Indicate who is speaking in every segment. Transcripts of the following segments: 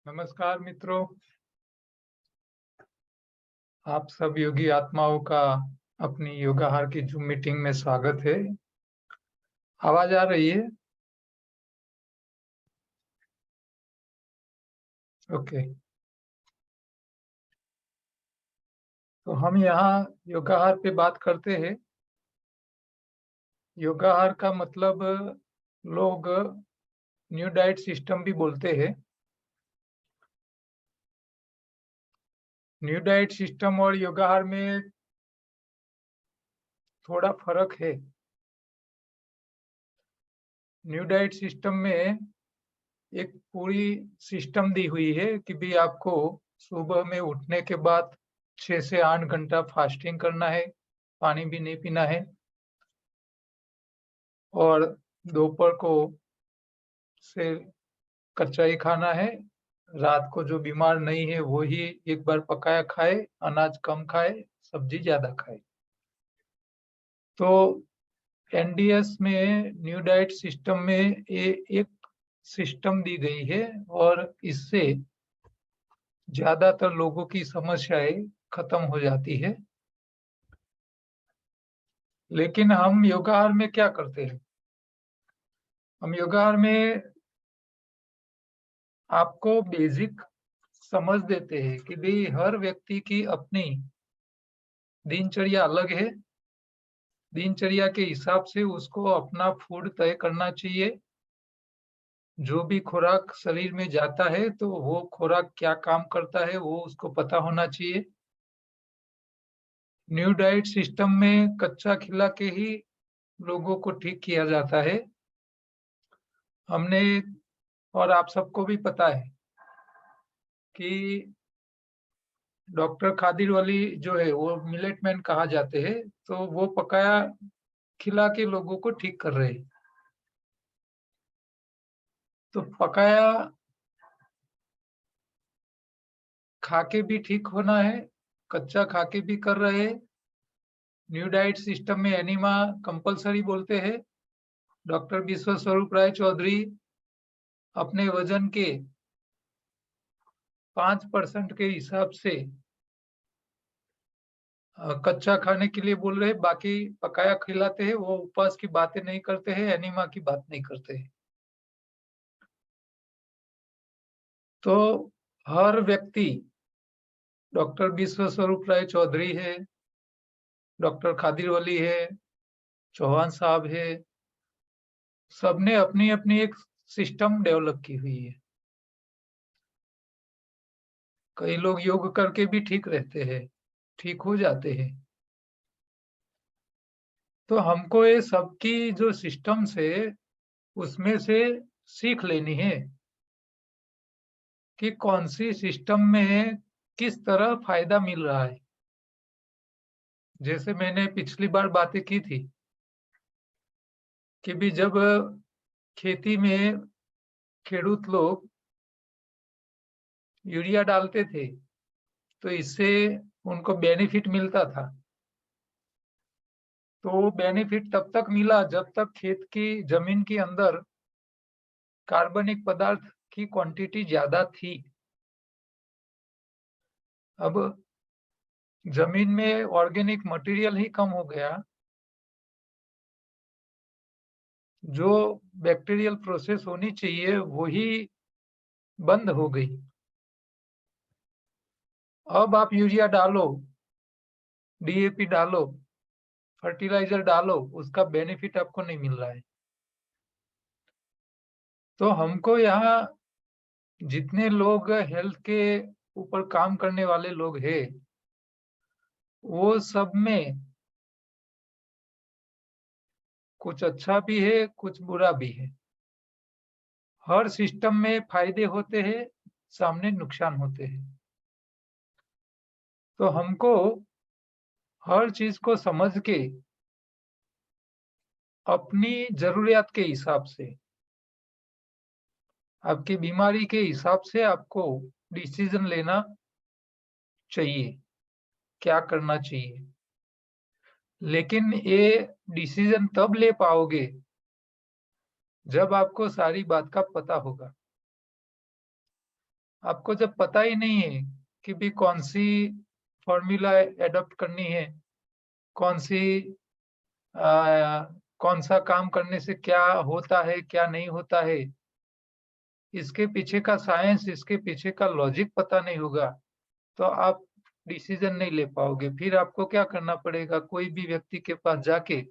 Speaker 1: नमस्कार मित्रों, आप सब योगी आत्माओं का अपनी योगाहार की जूम मीटिंग में स्वागत है। आवाज आ रही है? ओके। तो हम यहाँ योगाहार पे बात करते हैं। योगाहार का मतलब लोग न्यू डाइट सिस्टम भी बोलते हैं। न्यू डाइट सिस्टम और योगाहार में थोड़ा फर्क है। न्यू डाइट सिस्टम में एक पूरी सिस्टम दी हुई है कि भी आपको सुबह में उठने के बाद 6 से 8 घंटा फास्टिंग करना है, पानी भी नहीं पीना है और दोपहर को से कच्चा ही खाना है। रात को जो बीमार नहीं है वो ही एक बार पकाया खाए, अनाज कम खाए, सब्जी ज्यादा खाए। तो एनडीएस में न्यू डाइट सिस्टम में एक सिस्टम दी गई है और इससे ज्यादातर लोगों की समस्याएं खत्म हो जाती है। लेकिन हम योगाहार में क्या करते हैं? हम योगाहार में आपको बेसिक समझ देते हैं कि भाई हर व्यक्ति की अपनी दिनचर्या अलग है। दिनचर्या के हिसाब से उसको अपना फूड तय करना चाहिए। जो भी खुराक शरीर में जाता है तो वो खुराक क्या काम करता है वो उसको पता होना चाहिए। न्यू डाइट सिस्टम में कच्चा खिला के ही लोगों को ठीक किया जाता है। हमने और आप सबको भी पता है कि डॉक्टर खादिर वली जो है वो मिलेट मैन कहा जाते हैं, तो वो पकाया खिला के लोगों को ठीक कर रहे हैं। तो पकाया खा के भी ठीक होना है, कच्चा खा के भी कर रहे हैं। न्यू डाइट सिस्टम में एनिमा कंपलसरी बोलते हैं। डॉक्टर विश्व स्वरूप राय चौधरी अपने वजन के 5% के हिसाब से कच्चा खाने के लिए बोल रहे हैं, बाकी पकाया खिलाते हैं। वो उपवास की बातें नहीं करते हैं, एनिमा की बात नहीं करते हैं। तो हर व्यक्ति, डॉक्टर विश्व स्वरूप राय चौधरी है, डॉक्टर खादिर वली है, चौहान साहब है, सबने अपनी अपनी एक सिस्टम डेवलप की हुई है। कई लोग योग करके भी ठीक रहते हैं, ठीक हो जाते हैं। तो हमको ये सबकी जो सिस्टम से उसमें से सीख लेनी है कि कौन सी सिस्टम में किस तरह फायदा मिल रहा है। जैसे मैंने पिछली बार बातें की थी कि भी जब खेती में खेडूत लोग यूरिया डालते थे तो इससे उनको बेनिफिट मिलता था। तो वो बेनिफिट तब तक मिला जब तक खेत की जमीन के अंदर कार्बनिक पदार्थ की क्वांटिटी ज्यादा थी। अब जमीन में ऑर्गेनिक मटेरियल ही कम हो गया, जो बैक्टीरियल प्रोसेस होनी चाहिए वही बंद हो गई। अब आप यूरिया डालो, डीएपी डालो, फर्टिलाइजर डालो, उसका बेनिफिट आपको नहीं मिल रहा है। तो हमको यहाँ जितने लोग हेल्थ के ऊपर काम करने वाले लोग हैं वो सब में कुछ अच्छा भी है, कुछ बुरा भी है। हर सिस्टम में फायदे होते हैं, सामने नुकसान होते हैं। तो हमको हर चीज को समझ के अपनी जरूरियात के हिसाब से, आपकी बीमारी के हिसाब से आपको डिसीजन लेना चाहिए, क्या करना चाहिए। लेकिन ये डिसीजन तब ले पाओगे जब आपको सारी बात का पता होगा। आपको जब पता ही नहीं है कि भी कौन सी फॉर्मूला एडॉप्ट करनी है, कौन सी कौन सा काम करने से क्या होता है क्या नहीं होता है, इसके पीछे का साइंस, इसके पीछे का लॉजिक पता नहीं होगा, तो आप डिसीजन नहीं ले पाओगे। फिर आपको क्या करना पड़ेगा, कोई भी व्यक्ति के पास जाके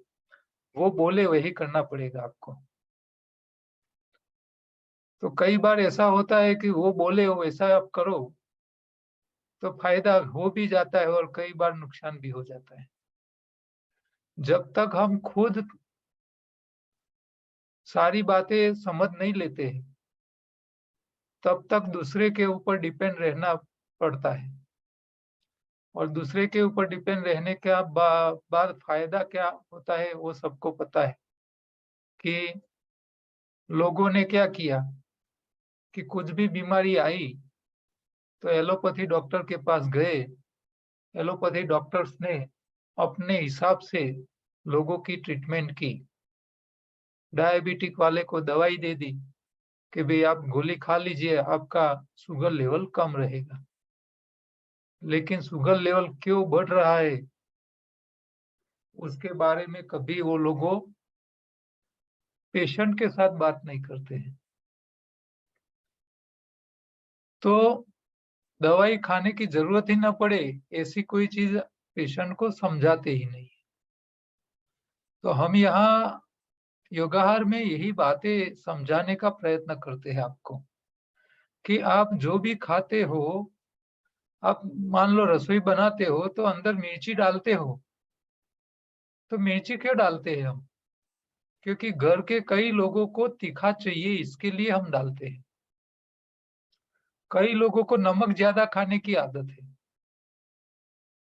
Speaker 1: वो बोले वही करना पड़ेगा आपको। तो कई बार ऐसा होता है कि वो बोले वैसा आप करो, तो फायदा हो भी जाता है और कई बार नुकसान भी हो जाता है। जब तक हम खुद सारी बातें समझ नहीं लेते हैं, तब तक दूसरे के ऊपर डिपेंड रहना पड़ता है। और दूसरे के ऊपर डिपेंड रहने का बाद फायदा क्या होता है वो सबको पता है कि लोगों ने क्या किया कि कुछ भी बीमारी आई तो एलोपैथी डॉक्टर के पास गए। एलोपैथी डॉक्टर्स ने अपने हिसाब से लोगों की ट्रीटमेंट की। डायबिटिक वाले को दवाई दे दी कि भाई आप गोली खा लीजिए, आपका शुगर लेवल कम रहेगा। लेकिन शुगर लेवल क्यों बढ़ रहा है उसके बारे में कभी वो लोगों पेशेंट के साथ बात नहीं करते हैं। तो दवाई खाने की जरूरत ही ना पड़े ऐसी कोई चीज पेशेंट को समझाते ही नहीं। तो हम यहाँ योगाहार में यही बातें समझाने का प्रयत्न करते हैं आपको कि आप जो भी खाते हो, आप मान लो रसोई बनाते हो तो अंदर मिर्ची डालते हो, तो मिर्ची क्यों डालते हैं हम? क्योंकि घर के कई लोगों को तीखा चाहिए, इसके लिए हम डालते हैं। कई लोगों को नमक ज्यादा खाने की आदत है,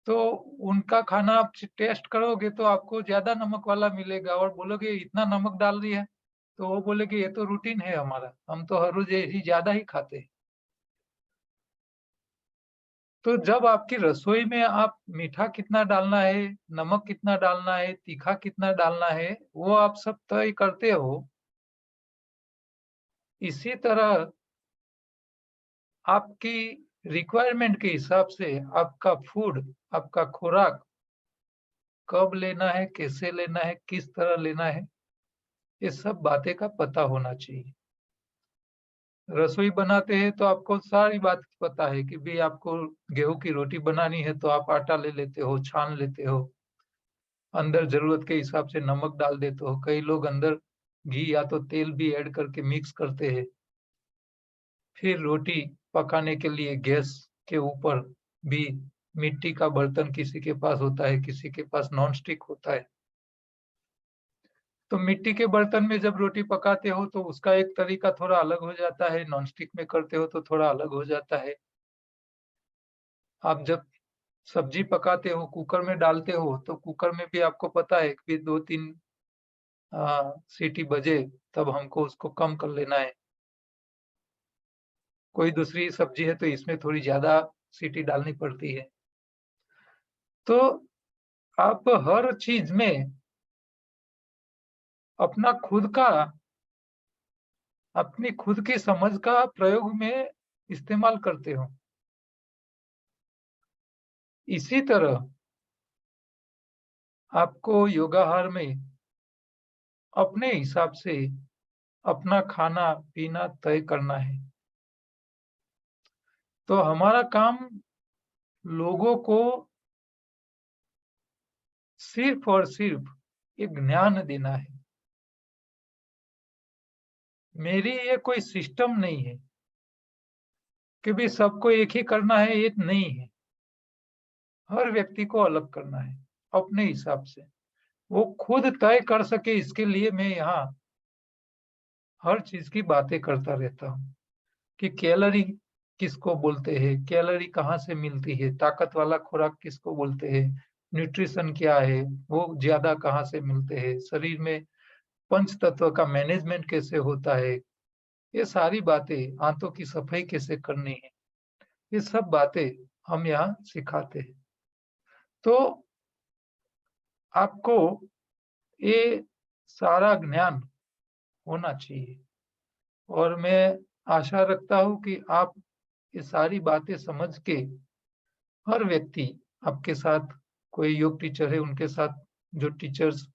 Speaker 1: तो उनका खाना आप टेस्ट करोगे तो आपको ज्यादा नमक वाला मिलेगा और बोलोगे इतना नमक डाल दिया है, तो वो बोलेगे ये तो रूटीन है हमारा, हम तो हर रोज यही ज्यादा ही खाते हैं। तो जब आपकी रसोई में आप मीठा कितना डालना है, नमक कितना डालना है, तीखा कितना डालना है, वो आप सब तय करते हो। इसी तरह आपकी रिक्वायरमेंट के हिसाब से आपका फूड, आपका खुराक कब लेना है, कैसे लेना है, किस तरह लेना है, ये सब बातें का पता होना चाहिए। रसोई बनाते हैं तो आपको सारी बात पता है कि भी आपको गेहूं की रोटी बनानी है तो आप आटा ले लेते हो, छान लेते हो, अंदर जरूरत के हिसाब से नमक डाल देते हो। कई लोग अंदर घी या तो तेल भी ऐड करके मिक्स करते हैं। फिर रोटी पकाने के लिए गैस के ऊपर भी मिट्टी का बर्तन किसी के पास होता है, किसी के पास नॉन स्टिक होता है। तो मिट्टी के बर्तन में जब रोटी पकाते हो तो उसका एक तरीका थोड़ा अलग हो जाता है, नॉन स्टिक में करते हो तो थोड़ा अलग हो जाता है। आप जब सब्जी पकाते हो, कुकर में डालते हो, तो कुकर में भी आपको पता है कि 2-3 सीटी बजे तब हमको उसको कम कर लेना है। कोई दूसरी सब्जी है तो इसमें थोड़ी ज्यादा सीटी डालनी पड़ती है। तो आप हर चीज में अपना खुद का, अपनी खुद की समझ का प्रयोग में इस्तेमाल करते हो। इसी तरह आपको योगाहार में अपने हिसाब से अपना खाना पीना तय करना है। तो हमारा काम लोगों को सिर्फ और सिर्फ एक ज्ञान देना है। मेरी ये कोई सिस्टम नहीं है कि भी सबको एक ही करना है, ये नहीं है। हर व्यक्ति को अलग करना है अपने हिसाब से, वो खुद तय कर सके, इसके लिए मैं यहाँ हर चीज की बातें करता रहता हूँ कि कैलोरी किसको बोलते हैं, कैलोरी कहाँ से मिलती है, ताकत वाला खुराक किसको बोलते हैं, न्यूट्रिशन क्या है, वो ज्यादा कहाँ से मिलते हैं, शरीर में पंच तत्व का मैनेजमेंट कैसे होता है, ये सारी बातें, आंतों की सफाई कैसे करनी है, ये सब बातें हम यहाँ सिखाते हैं। तो आपको ये सारा ज्ञान होना चाहिए और मैं आशा रखता हूँ कि आप ये सारी बातें समझ के हर व्यक्ति आपके साथ, कोई योग टीचर है उनके साथ, जो टीचर्स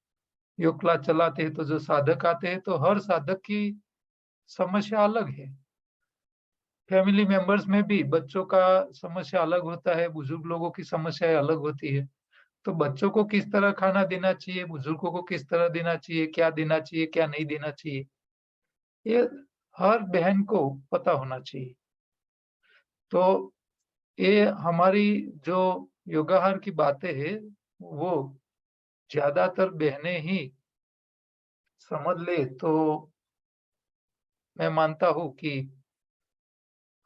Speaker 1: योग क्लास चलाते हैं, तो जो साधक आते हैं, तो हर साधक की समस्या अलग है। फैमिली मेंबर्स में भी बच्चों का समस्या अलग होता है, बुजुर्ग लोगों की समस्याएं अलग होती है। तो बच्चों को किस तरह खाना देना चाहिए, बुजुर्गों को किस तरह देना चाहिए, क्या देना चाहिए, क्या नहीं देना चाहिए, ये हर बहन को पता होना चाहिए। तो ये हमारी जो योगाहार की बातें हैं, वो ज्यादातर बहनें ही समझ ले तो मैं मानता हूँ कि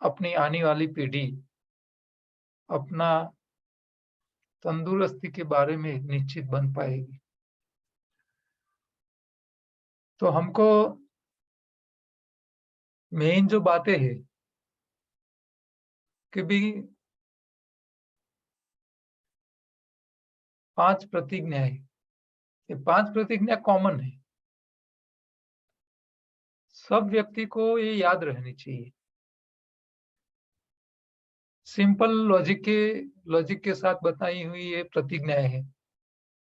Speaker 1: अपनी आने वाली पीढ़ी अपना तंदुरुस्ती के बारे में निश्चित बन पाएगी। तो हमको मेन जो बातें हैं कि भी 5 प्रतिज्ञा है। ये 5 प्रतिज्ञा कॉमन है। सब व्यक्ति को ये याद रहनी चाहिए। सिंपल लॉजिक के साथ बताई हुई ये प्रतिज्ञाएं हैं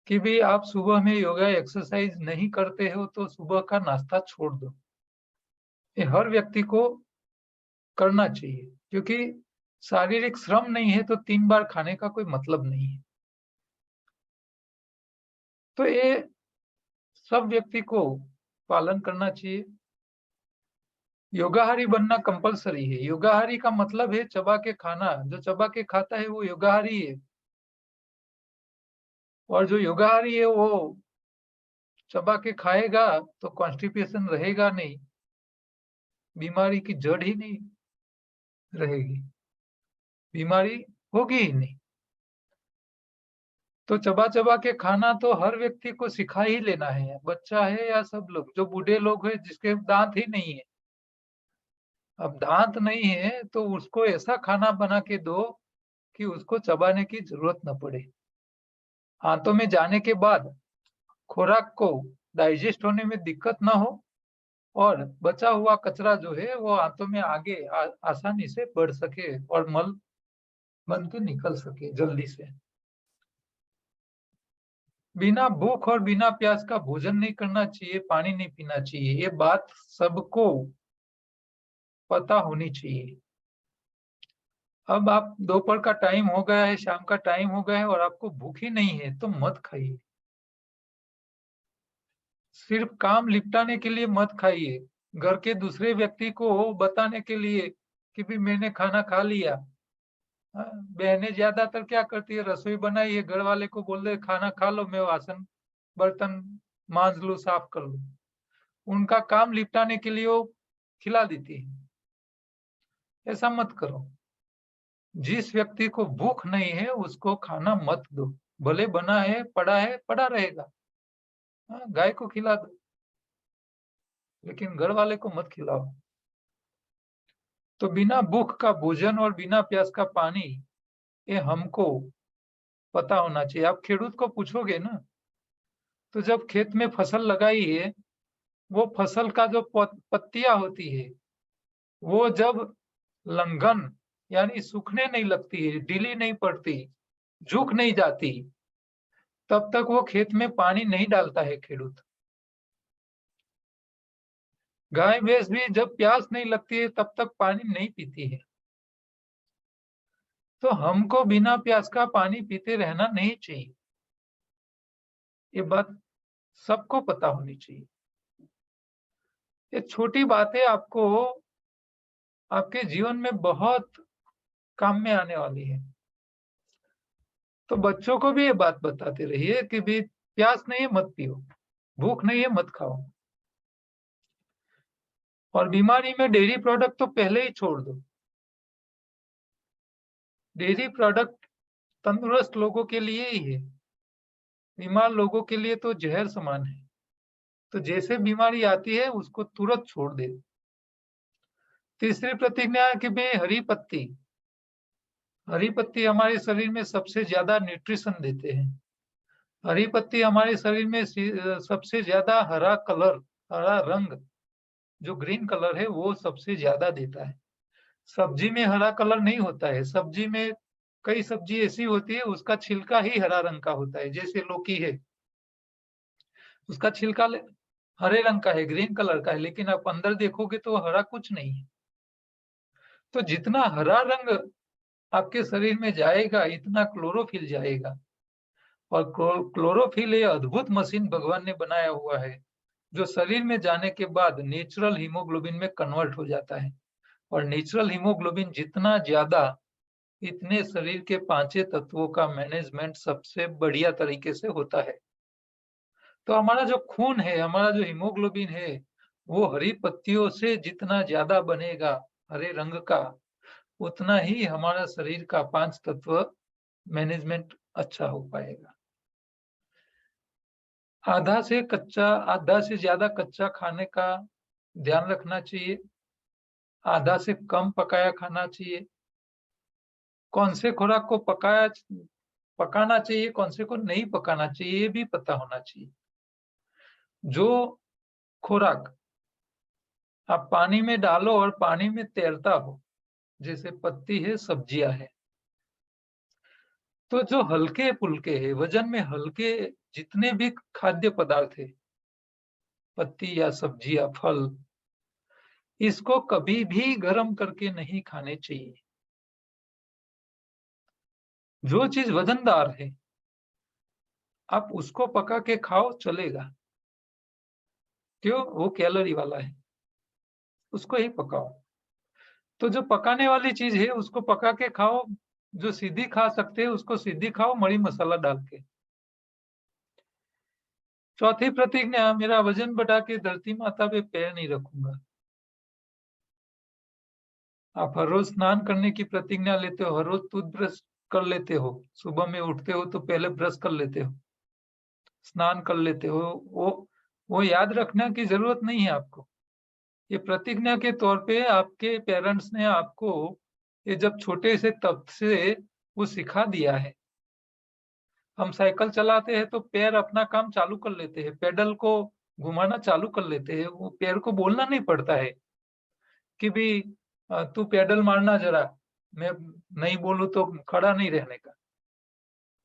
Speaker 1: कि भी आप सुबह में योगा एक्सरसाइज नहीं करते हो तो सुबह का नाश्ता छोड़ दो। ये हर व्यक्ति को करना चाहिए, क्योंकि शारीरिक श्रम नहीं है तो 3 बार खाने का कोई मतलब नहीं है। तो ये सब व्यक्ति को पालन करना चाहिए। योगाहारी बनना कंपलसरी है। योगाहारी का मतलब है चबा के खाना। जो चबा के खाता है वो योगाहारी है, और जो योगाहारी है वो चबा के खाएगा तो कॉन्स्टिपेशन रहेगा नहीं, बीमारी की जड़ ही नहीं रहेगी, बीमारी होगी ही नहीं। तो चबा चबा के खाना तो हर व्यक्ति को सिखा ही लेना है, बच्चा है या सब लोग। जो बूढ़े लोग हैं जिसके दांत ही नहीं है, अब दांत नहीं है तो उसको ऐसा खाना बना के दो कि उसको चबाने की जरूरत न पड़े। हाथों में जाने के बाद खुराक को डाइजेस्ट होने में दिक्कत ना हो, और बचा हुआ कचरा जो है वो हाथों में आगे आसानी से बढ़ सके और मल बन के निकल सके जल्दी से। बिना भूख और बिना प्यास का भोजन नहीं करना चाहिए, पानी नहीं पीना चाहिए। ये बात सबको पता होनी चाहिए। अब आप दोपहर का टाइम हो गया है, शाम का टाइम हो गया है और आपको भूख ही नहीं है तो मत खाइए। सिर्फ काम निपटाने के लिए मत खाइए, घर के दूसरे व्यक्ति को बताने के लिए कि भी मैंने खाना खा लिया। बहनें ज्यादातर क्या करती है, रसोई बनाई है, घर वाले को बोल दे खाना खा लो, मैं वासन बर्तन मांज लूं, साफ कर लूं। उनका काम निपटाने के लिए वो खिला देती है। ऐसा मत करो। जिस व्यक्ति को भूख नहीं है उसको खाना मत दो। भले बना है पड़ा रहेगा, गाय को खिला दो, लेकिन घर वाले को मत खिलाओ। तो बिना भूख का भोजन और बिना प्यास का पानी, ये हमको पता होना चाहिए। आप खेडूत को पूछोगे ना, तो जब खेत में फसल लगाई है, वो फसल का जो पत्तियां होती है, वो जब लंघन यानी सूखने नहीं लगती है, ढीली नहीं पड़ती, झुक नहीं जाती, तब तक वो खेत में पानी नहीं डालता है खेडूत। गाय भैंस भी जब प्यास नहीं लगती है तब तक पानी नहीं पीती है। तो हमको बिना प्यास का पानी पीते रहना नहीं चाहिए। ये बात सबको पता होनी चाहिए। ये छोटी बातें आपको आपके जीवन में बहुत काम में आने वाली है। तो बच्चों को भी ये बात बताते रहिए कि भी प्यास नहीं है मत पियो, भूख नहीं है मत खाओ। और बीमारी में डेयरी प्रोडक्ट तो पहले ही छोड़ दो। डेयरी प्रोडक्ट तंदुरुस्त लोगों के लिए ही है, बीमार लोगों के लिए तो जहर समान है। तो जैसे बीमारी आती है उसको तुरंत छोड़ दे। तीसरी प्रतिज्ञा है कि भाई हरी पत्ती हमारे शरीर में सबसे ज्यादा न्यूट्रिशन देते हैं। हरी पत्ती हमारे शरीर में सबसे ज्यादा हरा रंग, जो ग्रीन कलर है वो सबसे ज्यादा देता है। सब्जी में हरा कलर नहीं होता है। सब्जी में कई सब्जी ऐसी होती है उसका छिलका ही हरा रंग का होता है, जैसे लौकी है, उसका छिलका हरे रंग का है, ग्रीन कलर का है, लेकिन आप अंदर देखोगे तो हरा कुछ नहीं है। तो जितना हरा रंग आपके शरीर में जाएगा इतना क्लोरोफिल जाएगा। और क्लोरोफिल ये अद्भुत मशीन भगवान ने बनाया हुआ है जो शरीर में जाने के बाद नेचुरल हीमोग्लोबिन में कन्वर्ट हो जाता है। और नेचुरल हीमोग्लोबिन जितना ज्यादा, इतने शरीर के पांचों तत्वों का मैनेजमेंट सबसे बढ़िया तरीके से होता है। तो हमारा जो खून है, हमारा जो हीमोग्लोबिन है, वो हरी पत्तियों से जितना ज्यादा बनेगा हरे रंग का, उतना ही हमारा शरीर का पांच तत्व मैनेजमेंट अच्छा हो पाएगा। आधा से ज्यादा कच्चा खाने का ध्यान रखना चाहिए। आधा से कम पकाया खाना चाहिए। कौन से खुराक को पकाना चाहिए, कौन से को नहीं पकाना चाहिए, ये भी पता होना चाहिए। जो खुराक आप पानी में डालो और पानी में तैरता हो, जैसे पत्ती है, सब्जियां है, तो जो हल्के फुल्के है, वजन में हल्के जितने भी खाद्य पदार्थ है, पत्ती या सब्जी या फल, इसको कभी भी गर्म करके नहीं खाने चाहिए। जो चीज वजनदार है आप उसको पका के खाओ, चलेगा। क्यों? वो कैलोरी वाला है, उसको ही पकाओ। तो जो पकाने वाली चीज है उसको पका के खाओ, जो सीधी खा सकते हैं उसको सीधी खाओ, मरी मसाला डाल के। चौथी प्रतिज्ञा, मेरा वजन बढ़ा के धरती माता पे पैर नहीं रखूंगा। आप हर रोज स्नान करने की प्रतिज्ञा लेते हो, हर रोज टूथब्रश कर लेते हो, सुबह में उठते हो तो पहले ब्रश कर लेते हो, स्नान कर लेते हो। वो याद रखने की जरूरत नहीं है आपको। ये प्रतिज्ञा के तौर पे आपके पेरेंट्स ने आपको ये जब छोटे से तब से वो सिखा दिया है। हम साइकिल चलाते हैं तो पैर अपना काम चालू कर लेते हैं, पेडल को घुमाना चालू कर लेते हैं, वो पैर को बोलना नहीं पड़ता है कि भी तू पेडल मारना जरा, मैं नहीं बोलूं तो खड़ा नहीं रहने का।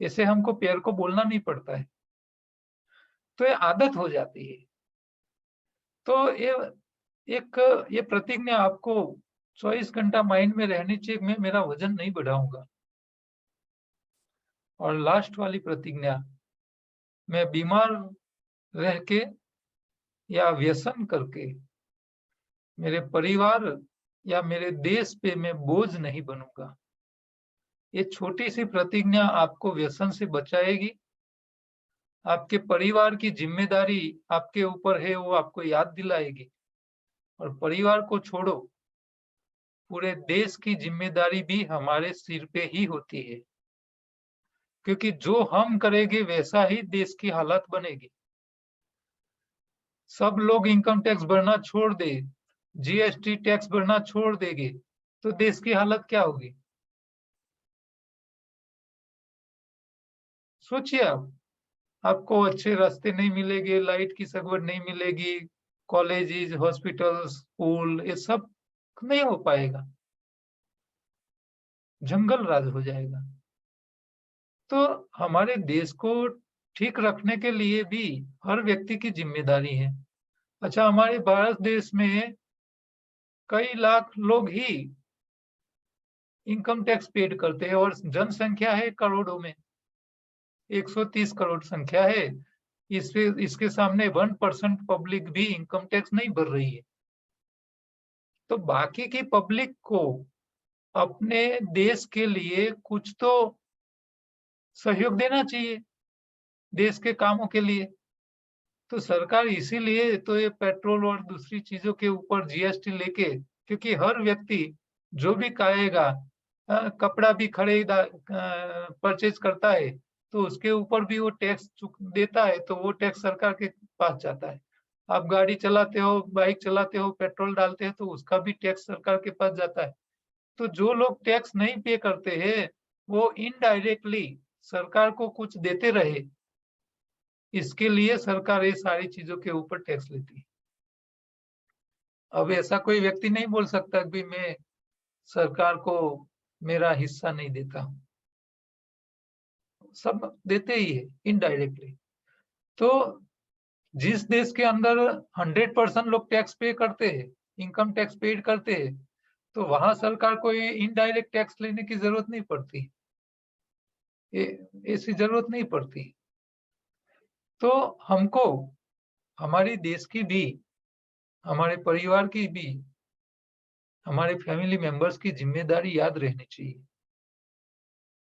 Speaker 1: ऐसे हमको पैर को बोलना नहीं पड़ता है, तो ये आदत हो जाती है। तो ये प्रतिज्ञा आपको 24 घंटा माइंड में रहनी चाहिए, मैं मेरा वजन नहीं बढ़ाऊंगा। और लास्ट वाली प्रतिज्ञा, मैं बीमार रह के या व्यसन करके मेरे परिवार या मेरे देश पे मैं बोझ नहीं बनूंगा। ये छोटी सी प्रतिज्ञा आपको व्यसन से बचाएगी। आपके परिवार की जिम्मेदारी आपके ऊपर है, वो आपको याद दिलाएगी। और परिवार को छोड़ो, पूरे देश की जिम्मेदारी भी हमारे सिर पे ही होती है, क्योंकि जो हम करेंगे वैसा ही देश की हालत बनेगी। सब लोग इनकम टैक्स भरना छोड़ दे, जीएसटी टैक्स भरना छोड़ देंगे, तो देश की हालत क्या होगी? सोचिए आप। आपको अच्छे रास्ते नहीं मिलेंगे, लाइट की सगवड़ नहीं मिलेगी, कॉलेजेस, हॉस्पिटल, स्कूल, ये सब नहीं हो पाएगा, जंगल राज हो जाएगा। तो हमारे देश को ठीक रखने के लिए भी हर व्यक्ति की जिम्मेदारी है। अच्छा, हमारे भारत देश में कई लाख लोग ही इनकम टैक्स पेड करते हैं और जनसंख्या है करोड़ों में, 130 करोड़ संख्या है। इसके सामने 1% पब्लिक भी इनकम टैक्स नहीं भर रही है। तो बाकी की पब्लिक को अपने देश के लिए कुछ तो सहयोग देना चाहिए, देश के कामों के लिए। तो सरकार इसीलिए तो ये पेट्रोल और दूसरी चीजों के ऊपर जीएसटी लेके, क्योंकि हर व्यक्ति जो भी खाएगा, कपड़ा भी खरीदा परचेज करता है, तो उसके ऊपर भी वो टैक्स देता है, तो वो टैक्स सरकार के पास जाता है। आप गाड़ी चलाते हो, बाइक चलाते हो, पेट्रोल डालते हैं, तो उसका भी टैक्स सरकार के पास जाता है। तो जो लोग टैक्स नहीं पे करते हैं वो इनडायरेक्टली सरकार को कुछ देते रहे, इसके लिए सरकार ये सारी चीजों के ऊपर टैक्स लेती है। अब ऐसा कोई व्यक्ति नहीं बोल सकता कि मैं सरकार को मेरा हिस्सा नहीं देता हूँ। सब देते ही है इनडायरेक्टली। तो जिस देश के अंदर 100% लोग टैक्स पे करते हैं, इनकम टैक्स पेड करते हैं, तो वहां सरकार को ये इनडायरेक्ट टैक्स लेने की जरूरत नहीं पड़ती, ऐसी जरूरत नहीं पड़ती। तो हमको हमारे देश की भी, हमारे परिवार की भी, हमारे फैमिली मेंबर्स की जिम्मेदारी याद रहनी चाहिए।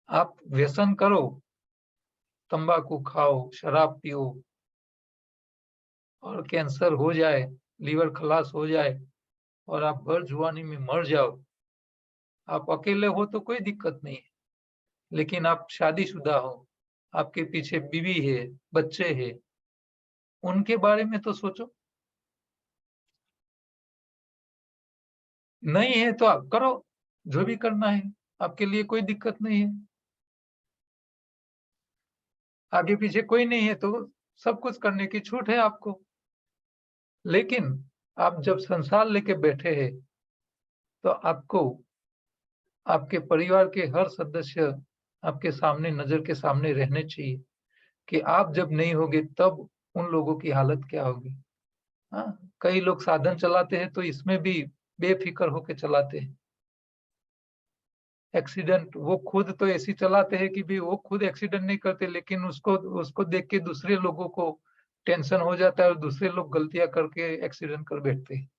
Speaker 1: आप व्यसन करो, तंबाकू खाओ, शराब पियो और कैंसर हो जाए, लीवर खलास हो जाए और आप भर जुआनी में मर जाओ, आप अकेले हो तो कोई दिक्कत नहीं है। लेकिन आप शादीशुदा हो, आपके पीछे बीवी है, बच्चे हैं, उनके बारे में तो सोचो। नहीं है तो आप करो, जो भी करना है, आपके लिए कोई दिक्कत नहीं है। आगे पीछे कोई नहीं है तो सब कुछ करने की छूट है आपको। लेकिन आप जब संसार लेके बैठे हैं, तो आपको आपके परिवार के हर सदस्य आपके सामने, नजर के सामने रहने चाहिए कि आप जब नहीं होगे तब उन लोगों की हालत क्या होगी। हाँ, कई लोग साधन चलाते हैं तो इसमें भी बेफिक्र होके चलाते हैं। एक्सीडेंट वो खुद तो ऐसी चलाते हैं कि भी वो खुद एक्सीडेंट नहीं करते, लेकिन उसको उसको देख के दूसरे लोगों को टेंशन हो जाता है और दूसरे लोग गलतियां करके एक्सीडेंट कर बैठते हैं।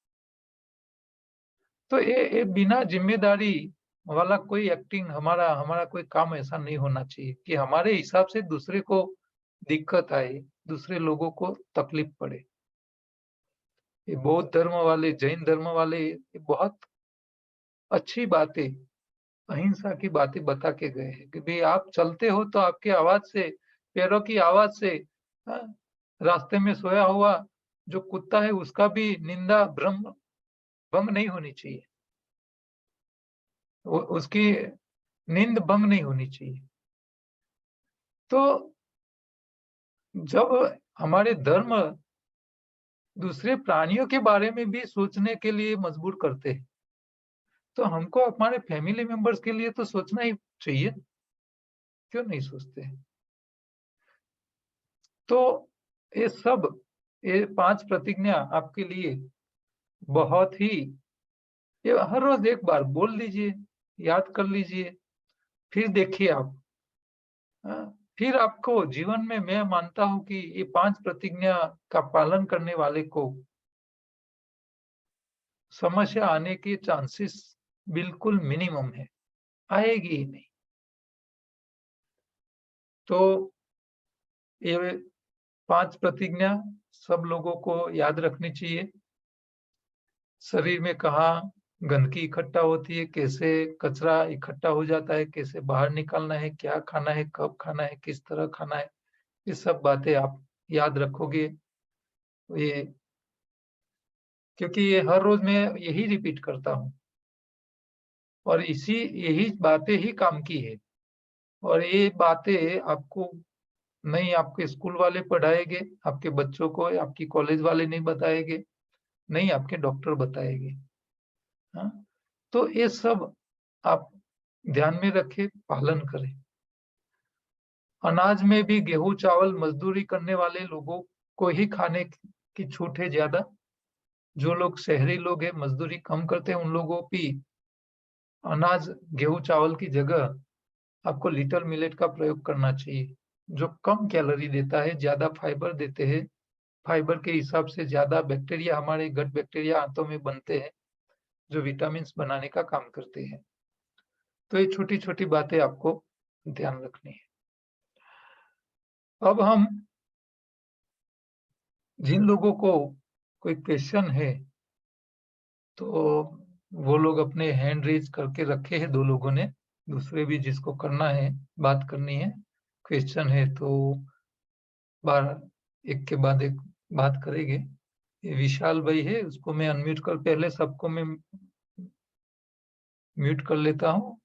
Speaker 1: तो ये बिना जिम्मेदारी वाला कोई एक्टिंग, हमारा हमारा कोई काम ऐसा नहीं होना चाहिए कि हमारे हिसाब से दूसरे को दिक्कत आए, दूसरे लोगों को तकलीफ पड़े। ये बौद्ध धर्म वाले, जैन धर्म वाले ये बहुत अच्छी बातें, अहिंसा की बातें बता के गए हैं कि भाई आप चलते हो तो आपकी आवाज से, पैरों की आवाज से, हाँ, रास्ते में सोया हुआ जो कुत्ता है उसका भी निंदा, भ्रम, भंग नहीं होनी चाहिए, उसकी नींद भंग नहीं होनी चाहिए। तो जब हमारे धर्म दूसरे प्राणियों के बारे में भी सोचने के लिए मजबूर करते हैं, तो हमको हमारे फैमिली मेंबर्स के लिए तो सोचना ही चाहिए। क्यों नहीं सोचते? तो ये सब, ये 5 प्रतिज्ञा आपके लिए बहुत ही, ये हर रोज एक बार बोल लीजिए, याद कर लीजिए, फिर देखिए आप, हाँ, फिर आपको जीवन में, मैं मानता हूँ कि ये 5 प्रतिज्ञा का पालन करने वाले को समस्या आने के चांसेस बिल्कुल मिनिमम है, आएगी ही नहीं। तो ये 5 प्रतिज्ञा सब लोगों को याद रखनी चाहिए। शरीर में कहाँ गंदगी इकट्ठा होती है, कैसे कचरा इकट्ठा हो जाता है, कैसे बाहर निकालना है, क्या खाना है, कब खाना है, किस तरह खाना है, ये सब बातें आप याद रखोगे। ये क्योंकि ये हर रोज मैं यही रिपीट करता हूँ और इसी यही बातें ही काम की है। और ये बातें आपको नहीं आपके स्कूल वाले पढ़ाएंगे, आपके बच्चों को आपकी कॉलेज वाले नहीं बताएंगे, नहीं आपके डॉक्टर बताएंगे। हाँ, तो ये सब आप ध्यान में रखें, पालन करें। अनाज में भी गेहूं, चावल, मजदूरी करने वाले लोगों को ही खाने की छूट है ज्यादा। जो लोग शहरी लोग हैं, मजदूरी कम करते हैं, उन लोगों की अनाज, गेहूं, चावल की जगह आपको लिटिल मिलेट का प्रयोग करना चाहिए, जो कम कैलोरी देता है, ज्यादा फाइबर देते हैं। फाइबर के हिसाब से ज्यादा बैक्टीरिया, हमारे गट बैक्टीरिया आंतों में बनते हैं, जो विटामिन बनाने का काम करते हैं। तो ये छोटी छोटी बातें आपको ध्यान रखनी है। अब हम, जिन लोगों को कोई क्वेश्चन है, तो वो लोग अपने हैंड रेज करके रखे हैं, 2 लोगों ने। दूसरे भी जिसको करना है, बात करनी है, क्वेश्चन है, तो बार एक के बाद एक बात करेंगे। ये विशाल भाई है, उसको मैं अनम्यूट कर, पहले सबको मैं म्यूट कर लेता हूँ।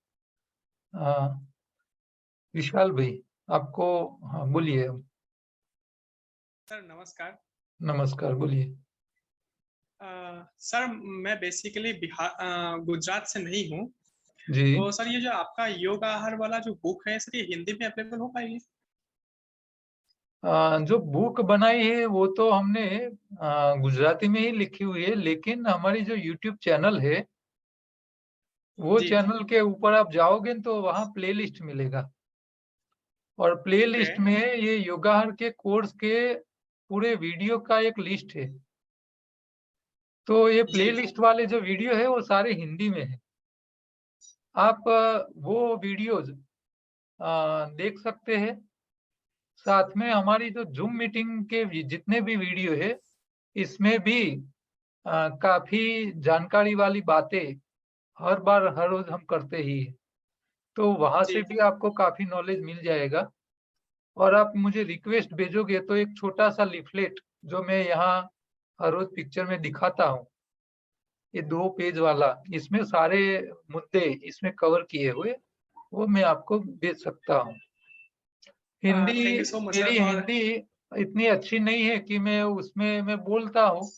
Speaker 1: विशाल भाई, आपको, हाँ बोलिए।
Speaker 2: सर नमस्कार।
Speaker 1: नमस्कार, बोलिए।
Speaker 2: सर मैं बेसिकली बिहार गुजरात से नहीं हूँ,
Speaker 1: जी।
Speaker 2: तो सर ये जो आपका योग आहार वाला जो बुक है, सर ये हिंदी में अवेलेबल हो पाएगी?
Speaker 1: जो बुक बनाई है वो तो हमने गुजराती में ही लिखी हुई है, लेकिन हमारी जो यूट्यूब चैनल है, वो
Speaker 2: जी,
Speaker 1: चैनल के ऊपर आप जाओगे तो वहाँ प्लेलिस्ट मिलेगा और
Speaker 2: ओके,
Speaker 1: प्लेलिस्ट में ये योगाहार के कोर्स के पूरे वीडियो का एक लिस्ट है। तो ये
Speaker 2: जी,
Speaker 1: प्लेलिस्ट वाले जो वीडियो है वो सारे हिंदी में है। आप वो वीडियोज़ देख सकते हैं। साथ में हमारी जो ज़ूम मीटिंग के जितने भी वीडियो है, इसमें भी काफ़ी जानकारी वाली बातें हर बार हर रोज़ हम करते ही हैं। तो वहाँ से
Speaker 2: जी,
Speaker 1: भी आपको काफ़ी नॉलेज मिल जाएगा और आप मुझे रिक्वेस्ट भेजोगे तो एक छोटा-सा लिफलेट जो मैं यहाँ हर रोज़ पिक्चर में दिखाता हूँ, ये 2 पेज वाला, इसमें सारे मुद्दे इसमें कवर किए हुए, वो मैं आपको भेज सकता हूँ। Hindi
Speaker 2: thank you so much sir
Speaker 1: मेरी
Speaker 2: और
Speaker 1: हिंदी इतनी अच्छी नहीं है कि मैं उसमें मैं बोलता हूँ,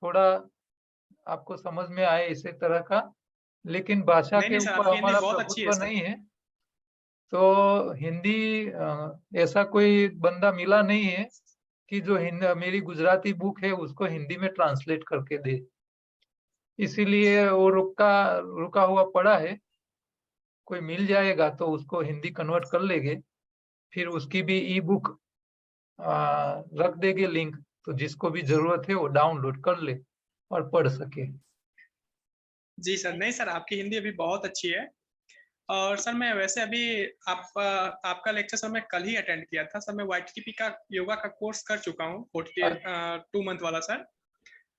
Speaker 1: थोड़ा आपको समझ में आए इसी तरह का, लेकिन भाषा
Speaker 2: नहीं,
Speaker 1: के
Speaker 2: नहीं सर
Speaker 1: ऊपर
Speaker 2: आपकी हिंदी
Speaker 1: हमारा
Speaker 2: बहुत अच्छी है
Speaker 1: प्रभुत्व
Speaker 2: सर।
Speaker 1: नहीं है, तो हिंदी ऐसा कोई बंदा मिला नहीं है कि जो मेरी गुजराती बुक है उसको हिंदी में ट्रांसलेट करके दे। इसीलिए वो रुका हुआ पड़ा है, कोई मिल जाएगा तो उसको हिंदी कन्वर्ट कर लेंगे, फिर उसकी भी ई बुक रख देंगे लिंक, तो जिसको भी ज़रूरत है वो डाउनलोड कर ले और पढ़ सके।
Speaker 2: जी सर, नहीं सर आपकी हिंदी अभी बहुत अच्छी है और सर मैं वैसे अभी आपका लेक्चर सर मैं कल ही अटेंड किया था। सर मैं वाईटीपी का योगा का कोर्स कर चुका हूँ 2 मंथ वाला सर।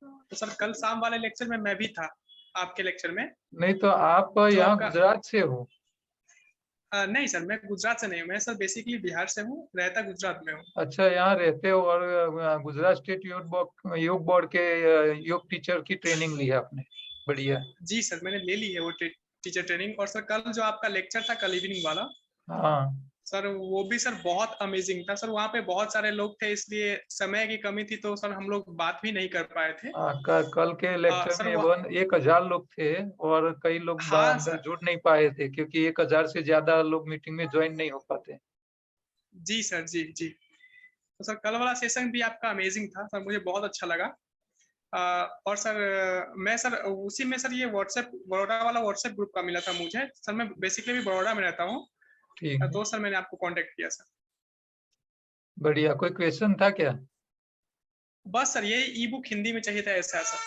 Speaker 2: तो सर कल शाम वाले लेक्चर में मैं भी था, आपके लेक्चर में,
Speaker 1: नहीं तो आप
Speaker 2: जो
Speaker 1: यहाँ
Speaker 2: आपका
Speaker 1: गुजरात से हो?
Speaker 2: नहीं सर मैं गुजरात से नहीं हूँ, मैं सर बेसिकली बिहार से हूँ, रहता गुजरात में हूँ।
Speaker 1: अच्छा, यहाँ रहते हो और गुजरात स्टेट योग बोर्ड के योग टीचर की ट्रेनिंग ली है आपने। बढ़िया।
Speaker 2: जी सर, मैंने ले ली है वो टीचर ट्रेनिंग और सर कल जो आपका लेक्चर था कल इवनिंग वाला,
Speaker 1: हाँ।
Speaker 2: सर वो भी सर बहुत अमेजिंग था। सर वहाँ पे बहुत सारे लोग थे इसलिए समय की कमी थी तो सर हम लोग बात भी नहीं कर पाए थे।
Speaker 1: कल के लेक्चर
Speaker 2: सर
Speaker 1: में
Speaker 2: वो
Speaker 1: 1000 लोग थे और कई लोग
Speaker 2: हाँ
Speaker 1: अंदर
Speaker 2: सर,
Speaker 1: जुड़ नहीं पाए थे क्योंकि 1000 से ज्यादा लोग मीटिंग में ज्वाइन नहीं हो पाते।
Speaker 2: जी सर, जी, जी। तो सर कल वाला सेशन भी आपका अमेजिंग था, सर मुझे बहुत अच्छा लगा। और सर मैं सर उसी में सर ये व्हाट्सएप बड़ौदा वाला व्हाट्सएप ग्रुप का मिला था मुझे। सर मैं बेसिकली भी बड़ौदा में रहता हूँ,
Speaker 1: ठीक है।
Speaker 2: तो सर मैंने आपको कॉन्टैक्ट किया सर।
Speaker 1: बढ़िया, कोई क्वेश्चन था क्या?
Speaker 2: बस सर ये ई बुक हिंदी में चाहिए था ऐसा-ऐसा।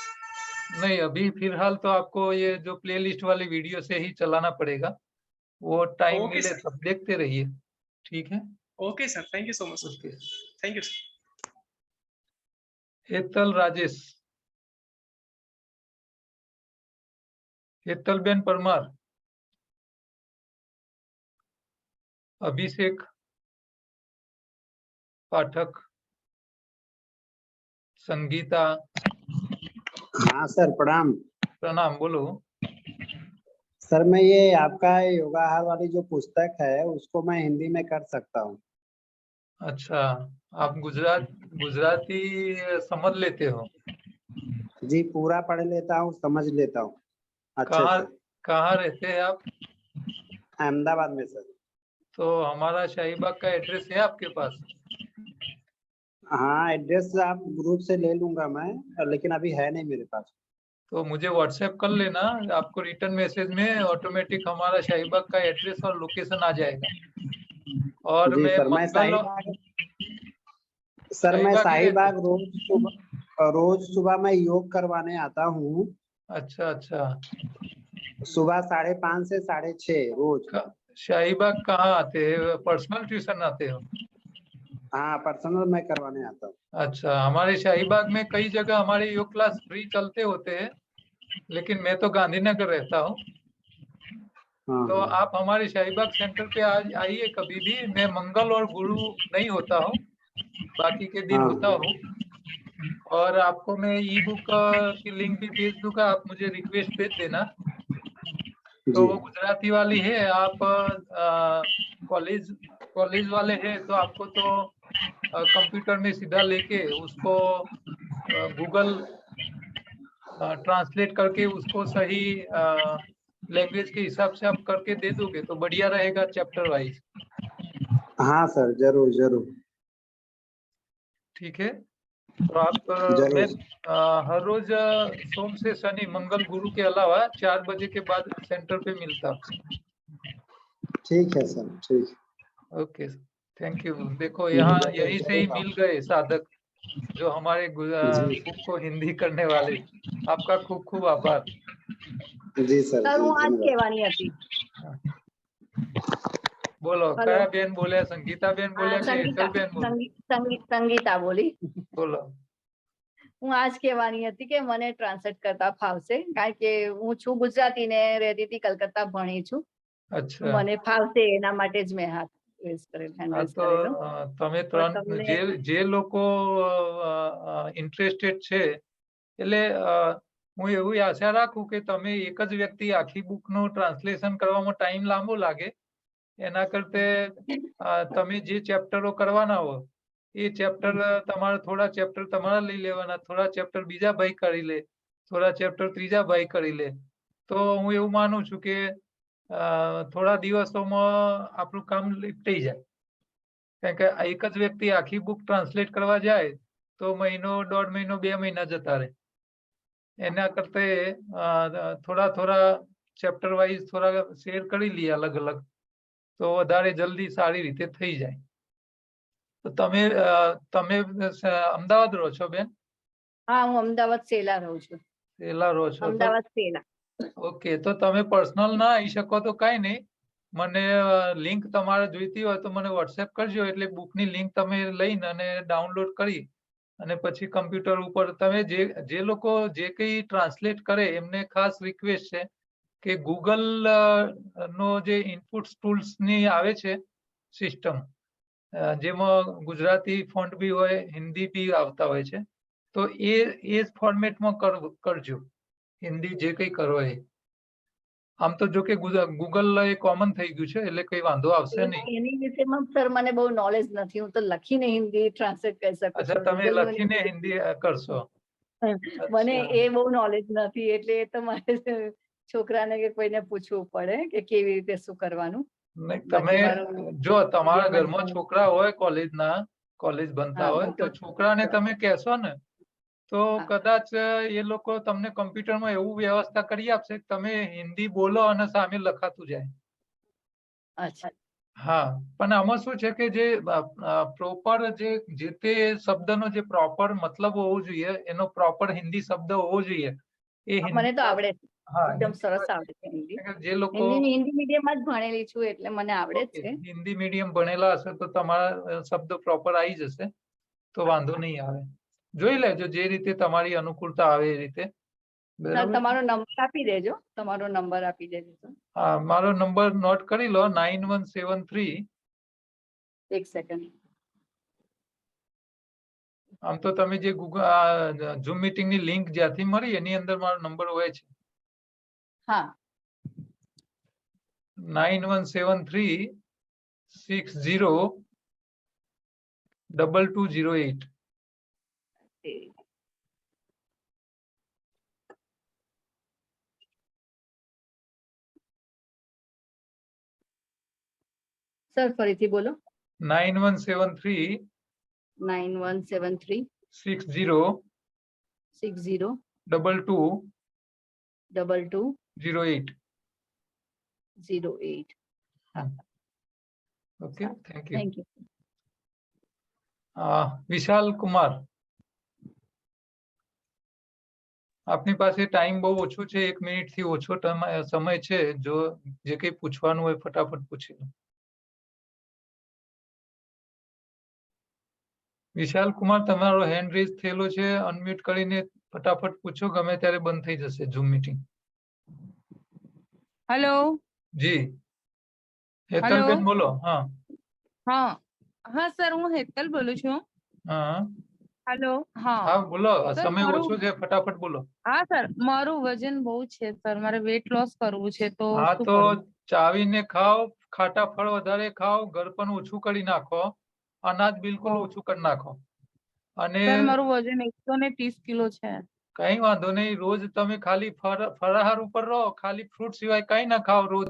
Speaker 1: नहीं, अभी फिलहाल तो आपको ये जो प्लेलिस्ट वाली वीडियो से ही चलाना पड़ेगा। वो टाइम
Speaker 2: ओके
Speaker 1: मिले
Speaker 2: सर,
Speaker 1: तब देखते रहिए। ठीक है?
Speaker 2: Okay sir, thank you so much sir.
Speaker 1: Okay.
Speaker 2: Thank you sir.
Speaker 1: Hetal Rajesh, Hetalben Parmar, Abhishek Pathak, Sangeeta,
Speaker 3: हाँ सर, प्रणाम।
Speaker 1: प्रणाम, बोलो।
Speaker 3: सर मैं ये आपका योगाहार वाली जो पुस्तक है उसको मैं हिंदी में कर सकता हूँ।
Speaker 1: अच्छा, आप गुजराती समझ लेते हो?
Speaker 3: जी, पूरा पढ़ लेता हूँ, समझ लेता हूँ अच्छे
Speaker 1: कहाँ
Speaker 3: से।
Speaker 1: कहाँ रहते हैं आप?
Speaker 3: अहमदाबाद में सर।
Speaker 1: तो हमारा शाहीबाग का एड्रेस है आपके पास?
Speaker 3: हाँ, एड्रेस आप ग्रुप से ले लूंगा मैं, लेकिन अभी है नहीं मेरे पास।
Speaker 1: तो मुझे व्हाट्सएप कर लेना, आपको रिटर्न मैसेज में ऑटोमेटिक हमारा शाहीबाग का एड्रेस और लोकेशन आ जाएगा। और
Speaker 3: जी
Speaker 1: मैं
Speaker 3: सर,
Speaker 1: मंगल
Speaker 3: मैं
Speaker 1: शाहीबाग ही रहते
Speaker 3: शाहीबाग
Speaker 1: हो?
Speaker 3: रोज सुबह मैं योग करवाने आता हूँ।
Speaker 1: अच्छा अच्छा।
Speaker 3: सुबह 5:30 से 6:30 रोज।
Speaker 1: शाहीबाग कहाँ आते हैं? पर्सनल ट्यूशन आते हो?
Speaker 3: हाँ, पर्सनल मैं करवाने आता हूँ।
Speaker 1: अच्छा, हमारे शाहीबाग में कई जगह हमारे योग क्लास फ्री चलते होते हैं, लेकिन मैं तो गांधीनगर रहता हूँ।
Speaker 3: हाँ
Speaker 1: तो
Speaker 3: हाँ।
Speaker 1: आप हमारे शाहीबाग सेंटर पे आज आइए कभी भी। मैं मंगल और गुरु नहीं होता हूँ, बाकी के दिन
Speaker 3: हाँ
Speaker 1: होता हूँ। और आपको मैं ई बुक की लिंक भी भेज दूंगा, आप मुझे रिक्वेस्ट भेज देना। तो
Speaker 3: जी
Speaker 1: वो गुजराती वाली है, आप कॉलेज कॉलेज वाले हैं तो आपको तो कंप्यूटर में सीधा लेके उसको गूगल ट्रांसलेट करके उसको सही लैंग्वेज के हिसाब से आप करके दे दोगे तो बढ़िया रहेगा चैप्टर वाइज।
Speaker 3: हाँ सर, जरूर जरूर
Speaker 1: ठीक है, तो आप मैं हर रोज सोम से शनि, मंगल, गुरु के अलावा 4 बजे के बाद सेंटर पे मिलता आपसे।
Speaker 3: ठीक है सर, ठीक है।
Speaker 1: Okay, thank you. देखो यहाँ यहीं से ही
Speaker 3: जरूर
Speaker 1: मिल गए साधक जो हमारे
Speaker 3: जी
Speaker 1: बुक को हिंदी करने वाले। आपका खूब खूब आभार।
Speaker 3: जी सर,
Speaker 4: સર
Speaker 3: जी
Speaker 4: હું આજ
Speaker 3: धन्यवाद।
Speaker 4: કહેવાની હતી।
Speaker 1: બોલો,
Speaker 4: Hello.
Speaker 1: કયા બેન બોલ્યા? સંગીતા બેન બોલ્યા કે હેતલ બેન બોલ્યા?
Speaker 4: સંગીતા બોલી।
Speaker 1: બોલો।
Speaker 4: હું આજ કહેવાની હતી કે મને ટ્રાન્સલેટ કરતા ફાવશે, કારણ કે હું છું ગુજરાતી ને રહેતી હતી કલકત્તા, ભણી છું।
Speaker 1: અચ્છા,
Speaker 4: મને ફાવશે એના માટે જ મેં હાથ રેઝ કરેલો, હેન્ડ
Speaker 1: હા
Speaker 4: રેઝ
Speaker 1: તો
Speaker 4: કરેલો।
Speaker 1: તમે
Speaker 4: પણ
Speaker 1: ત્રણ
Speaker 4: તમને
Speaker 1: જે લોકો ઇન્ટરેસ્ટેડ છે એટલે હું એવી આશા રાખું કે તમે એક જ વ્યક્તિ આખી બુકનું ટ્રાન્સલેશન કરવામાં ટાઈમ લાંબો લાગે એના કરતે તમે જે ચેપ્ટરો કરવાના હો એ ચેપ્ટર તમારે થોડા ચેપ્ટર તમારા લઈ લેવાના, થોડા ચેપ્ટર બીજા ભાઈ કરી લે, થોડા ચેપ્ટર ત્રીજા ભાઈ કરી લે, તો હું એવું માનું છું કે થોડા દિવસોમાં આપણું કામ નિપટી જાય। કારણ કે એક જ વ્યક્તિ આખી બુક ટ્રાન્સલેટ કરવા જાય તો મહિનો, 1.5 મહિનો, 2 મહિના જતા રહે। એના કરતે થોડા થોડા ચેપ્ટર વાઇઝ થોડા શેર કરી લઈએ અલગ અલગ તો વધારે જલ્દી સારી રીતે થઈ જાય। તો તમે અમદાવાદ રહો છો બેન?
Speaker 4: હા, હું અમદાવાદ સેલા રહું છું।
Speaker 1: સેલા રહો છો?
Speaker 4: અમદાવાદ સેલા।
Speaker 1: ઓકે, તો તમે પર્સનલ ના આવી શકો તો કઈ નહીં, મને લિંક તમારે જોઈતી હોય તો મને વોટ્સએપ કરજો, એટલે બુકની લિંક તમે લઈને અને ડાઉનલોડ કરી અને પછી કમ્પ્યુટર ઉપર તમે જે લોકો જે કંઈ ટ્રાન્સલેટ કરે એમને ખાસ રિક્વેસ્ટ છે કે ગૂગલ નો જે ઇનપુટ ટૂલ્સની આવે છે સિસ્ટમ, જેમાં ગુજરાતી ફોન્ટ બી હોય, હિન્દી બી આવતા હોય છે, તો એ ફોર્મેટમાં કરજો હિન્દી જે કંઈ કરો એ। આમ તો જો કે ગૂગલ એ કોમન થઈ ગયું છે એટલે કઈ વાંધો આવશે નહીં।
Speaker 4: એની વિશેમાં સર મને બહુ નોલેજ નથી, હું તો લખીને હિન્દી ટ્રાન્સલેટ કરી શકું
Speaker 1: અચ્છા,
Speaker 4: છું।
Speaker 1: તમે લખીને હિન્દી કરશો?
Speaker 4: મને
Speaker 1: અચ્છા,
Speaker 4: એ બહુ નોલેજ નથી, એટલે એ તો મારે છોકરાને કે કોઈને પૂછવું પડે કે કેવી રીતે શું કરવાનું।
Speaker 1: નહીં તમે
Speaker 4: બાકી મારું
Speaker 1: જો તમારા
Speaker 4: મીડિયમ જ
Speaker 1: ઘરમાં
Speaker 4: ભણું।
Speaker 1: છોકરા હોય કોલેજ બનતા
Speaker 4: હા,
Speaker 1: હોય તો
Speaker 4: મોટો
Speaker 1: છોકરાને તમે કહેશો ને તો
Speaker 4: હા,
Speaker 1: કદાચ એ લોકો તમને કમ્પ્યુટરમાં એવું વ્યવસ્થા કરી આપશે કે તમે હિન્દી બોલો અને સામે લખાતું જાય।
Speaker 4: અચ્છા,
Speaker 1: હા, પણ આમાં શું છે કે જે પ્રોપર જે તે શબ્દનો જે પ્રોપર મતલબ હોવો જોઈએ, એનો પ્રોપર હિન્દી શબ્દ હોવો જોઈએ એ
Speaker 4: હા, મને તો
Speaker 1: હિન્દી,
Speaker 4: આવડે છે,
Speaker 1: હા
Speaker 4: એકદમ સરસ આવડે છે હિન્દી।
Speaker 1: જે લોકો
Speaker 4: હિન્દી મીડિયમમાં જ ભણેલી છું એટલે મને આવડે જ છે।
Speaker 1: હિન્દી મીડિયમ ભણેલા હશે તો તમારા શબ્દો પ્રોપર આવી જશે તો વાંધો નહીં આવે। જોઈ લેજો જે રીતે તમારી અનુકૂળતા આવે એ રીતે,
Speaker 4: સર
Speaker 1: બરાબર?
Speaker 4: તમારો નંબર આપી દેજો, તમારો નંબર આપી દેજો સર।
Speaker 1: હા, મારો નંબર નોટ કરી લો, 9173।
Speaker 4: એક સેકન્ડ।
Speaker 1: આમ તો તમે જે ગૂગલ ઝૂમ મીટિંગની લિંક જ્યાંથી મળી એની અંદર મારો નંબર હોય છે।
Speaker 4: હા,
Speaker 1: 9173602208।
Speaker 4: સર ફરીથી બોલો।
Speaker 1: 9173
Speaker 4: 9173
Speaker 1: 60
Speaker 4: 60
Speaker 1: 2208।
Speaker 4: 2208।
Speaker 1: Okay, thank you.
Speaker 4: Thank you.
Speaker 1: Vishal Kumar, આપની પાસે ટાઈમ બહુ ઓછો છે, 1 મિનિટથી ઓછો સમય છે, જો જે કંઈ પૂછવાનું હોય ફટાફટ પૂછી લો। વિશાલ કુમાર, તમારો હેન્ડ રેઝ થયેલો છે, અનમ્યુટ કરીને ફટાફટ પૂછો, ગમે ત્યારે બંધ થઈ જશે ઝૂમ મીટિંગ।
Speaker 5: હેલો
Speaker 1: જી, હેતલબેન બોલો। હા
Speaker 5: હા હા સર, હું હેતલ બોલું છું।
Speaker 1: હા
Speaker 5: હેલો, હા
Speaker 1: હા બોલો,
Speaker 5: સર
Speaker 1: સમય
Speaker 5: મારું,
Speaker 1: ઓછો છે, ફટાફટ બોલો।
Speaker 5: હા સર મારું વજન બહુ છે સર, મારે વેટ લોસ કરવું છે તો
Speaker 1: હા
Speaker 5: શું
Speaker 1: તો
Speaker 5: કરું?
Speaker 1: ચાવીને ખાઓ, ખાટા ફળ વધારે ખાઓ, ગળપણ ઓછું કરી નાખો, અનાજ બિલકુલ ઓછું કરી નાખો, અને
Speaker 5: સર મારું વજન 130 કિલો છે।
Speaker 1: કઈ વાંધો નહીં, રોજ તમે ખાલી ફરાહાર ઉપર રહો, ખાલી ફ્રૂટ સિવાય કઈ ના ખાઓ રોજ.